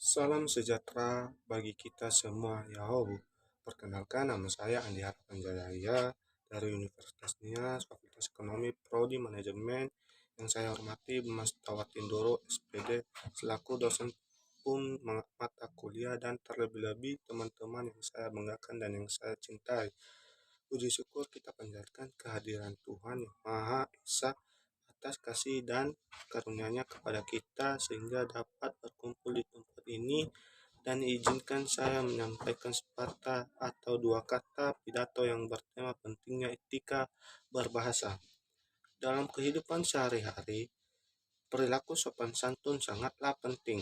Salam sejahtera bagi kita semua, Yahoo. Perkenalkan, nama saya Andi Harapan Jaya dari Universitas Nias, Fakultas Ekonomi, Prodi Manajemen. Yang saya hormati Mas Tawatindoro, SPD, selaku dosen pun mata kuliah dan terlebih-lebih teman-teman yang saya banggakan dan yang saya cintai. Puji syukur kita panjatkan kehadiran Tuhan yang Maha Esa atas kasih dan karunia-Nya kepada kita sehingga dapat berkumpul di tempat ini, dan izinkan saya menyampaikan sepatah atau dua kata pidato yang bertema pentingnya etika berbahasa. Dalam kehidupan sehari-hari, perilaku sopan santun sangatlah penting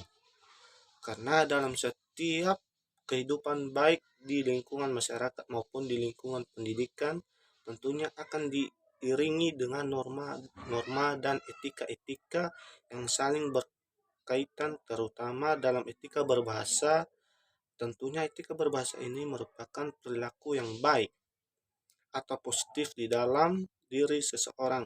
karena dalam setiap kehidupan baik di lingkungan masyarakat maupun di lingkungan pendidikan tentunya akan diiringi dengan norma-norma dan etika-etika yang saling berkaitan, terutama dalam etika berbahasa. Tentunya etika berbahasa ini merupakan perilaku yang baik atau positif di dalam diri seseorang.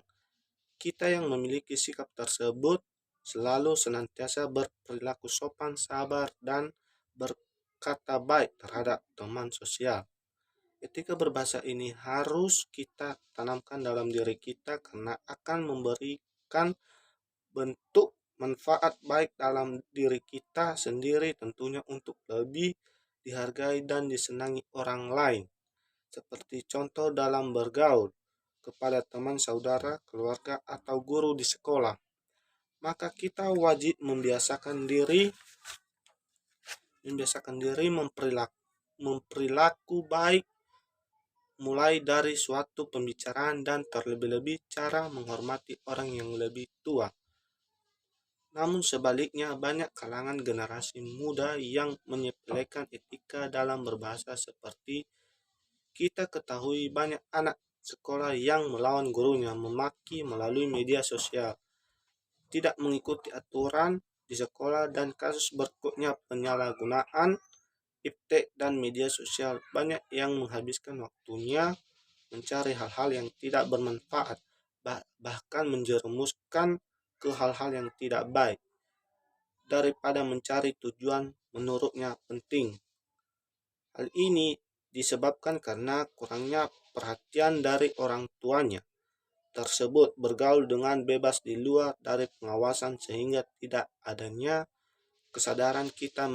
Kita yang memiliki sikap tersebut selalu senantiasa berperilaku sopan, sabar, dan berkata baik terhadap teman sosial. Etika berbahasa ini harus kita tanamkan dalam diri kita karena akan memberikan bentuk manfaat baik dalam diri kita sendiri, tentunya untuk lebih dihargai dan disenangi orang lain. Seperti contoh dalam bergaul kepada teman, saudara, keluarga, atau guru di sekolah. Maka kita wajib membiasakan diri memperilaku baik, mulai dari suatu pembicaraan dan terlebih-lebih cara menghormati orang yang lebih tua. Namun sebaliknya, banyak kalangan generasi muda yang menyepelekan etika dalam berbahasa. Seperti kita ketahui, banyak anak sekolah yang melawan gurunya, memaki melalui media sosial, tidak mengikuti aturan di sekolah, dan kasus berikutnya penyalahgunaan iptek dan media sosial. Banyak yang menghabiskan waktunya mencari hal-hal yang tidak bermanfaat, bahkan menjerumuskan ke hal-hal yang tidak baik, daripada mencari tujuan menurutnya penting. Hal ini disebabkan karena kurangnya perhatian dari orang tuanya tersebut bergaul dengan bebas di luar dari pengawasan, sehingga tidak adanya kesadaran kita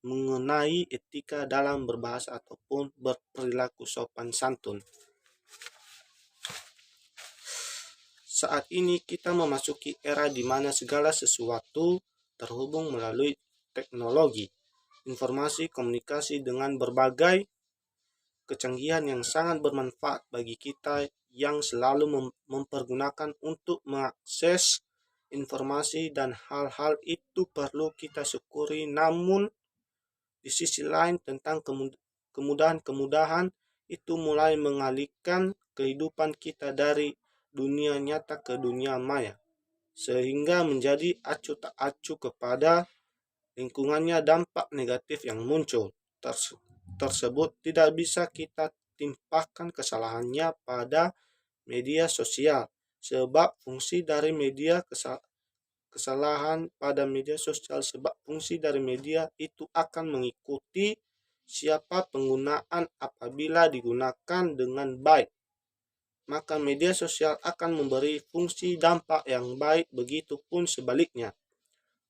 mengenai etika dalam berbahasa ataupun berperilaku sopan santun. Saat ini kita memasuki era di mana segala sesuatu terhubung melalui teknologi, informasi, komunikasi dengan berbagai kecanggihan yang sangat bermanfaat bagi kita yang selalu mempergunakan untuk mengakses informasi, dan hal-hal itu perlu kita syukuri. Namun di sisi lain, tentang kemudahan-kemudahan itu mulai mengalihkan kehidupan kita dari dunia nyata ke dunia maya, sehingga menjadi acuh tak acuh kepada lingkungannya. Dampak negatif yang muncul tersebut tidak bisa kita timpahkan kesalahannya pada media sosial, sebab fungsi dari media itu akan mengikuti siapa penggunaan. Apabila digunakan dengan baik, maka media sosial akan memberi fungsi dampak yang baik, begitupun sebaliknya.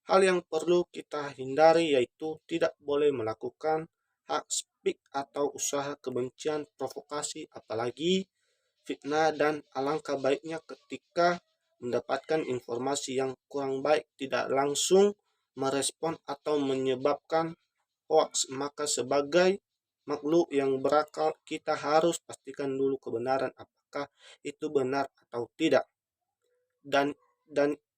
Hal yang perlu kita hindari yaitu tidak boleh melakukan hak speak atau usaha kebencian, provokasi, apalagi fitnah, dan alangkah baiknya ketika mendapatkan informasi yang kurang baik tidak langsung merespon atau menyebabkan hoax. Maka sebagai makhluk yang berakal, kita harus pastikan dulu kebenaran apakah itu benar atau tidak. Dan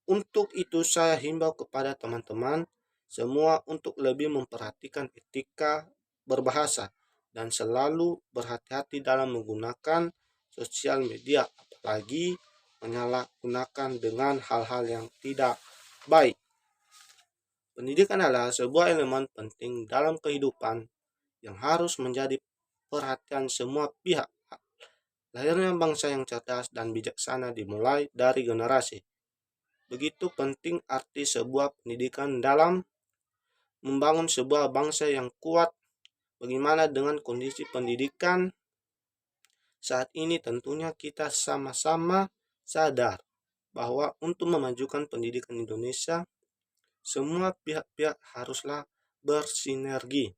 untuk itu saya himbau kepada teman-teman semua untuk lebih memperhatikan etika berbahasa dan selalu berhati-hati dalam menggunakan sosial media, apalagi menyalahgunakan dengan hal-hal yang tidak baik. Pendidikan adalah sebuah elemen penting dalam kehidupan yang harus menjadi perhatian semua pihak. Lahirnya bangsa yang cerdas dan bijaksana dimulai dari generasi. Begitu penting arti sebuah pendidikan dalam membangun sebuah bangsa yang kuat. Bagaimana dengan kondisi pendidikan saat ini? Tentunya kita sama-sama sadar bahwa untuk memajukan pendidikan Indonesia, semua pihak-pihak haruslah bersinergi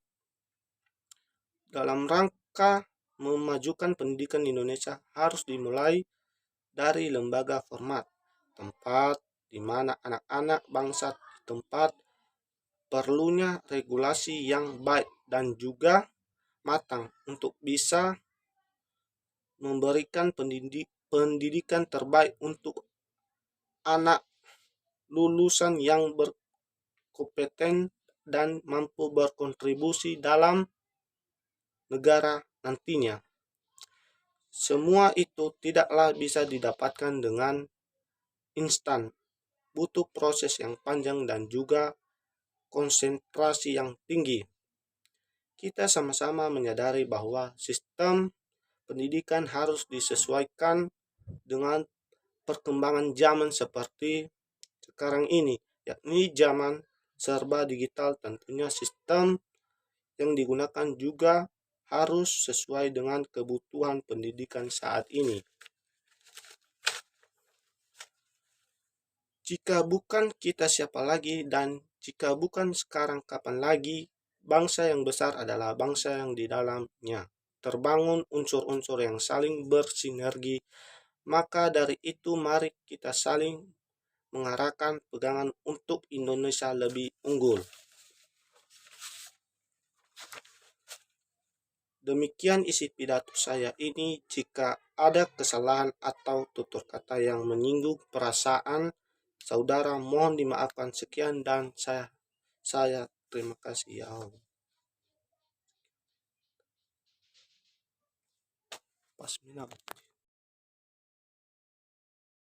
dalam rangka memajukan pendidikan Indonesia. Harus dimulai dari lembaga format, tempat di mana anak-anak bangsa tempat perlunya regulasi yang baik dan juga matang untuk bisa memberikan pendidikan terbaik untuk anak lulusan yang berkompeten dan mampu berkontribusi dalam negara nantinya. Semua itu tidaklah bisa didapatkan dengan instan, butuh proses yang panjang dan juga konsentrasi yang tinggi. Kita sama-sama menyadari bahwa sistem pendidikan harus disesuaikan dengan perkembangan zaman seperti sekarang ini, yakni zaman serba digital. Tentunya sistem yang digunakan juga harus sesuai dengan kebutuhan pendidikan saat ini. Jika bukan kita, siapa lagi? Dan jika bukan sekarang, kapan lagi? Bangsa yang besar adalah bangsa yang di dalamnya terbangun unsur-unsur yang saling bersinergi. Maka dari itu mari kita saling mengarahkan pegangan untuk Indonesia lebih unggul. Demikian isi pidato saya ini. Jika ada kesalahan atau tutur kata yang menyinggung perasaan saudara, mohon dimaafkan. Sekian dan saya terima kasih ya Allah. Pas minam.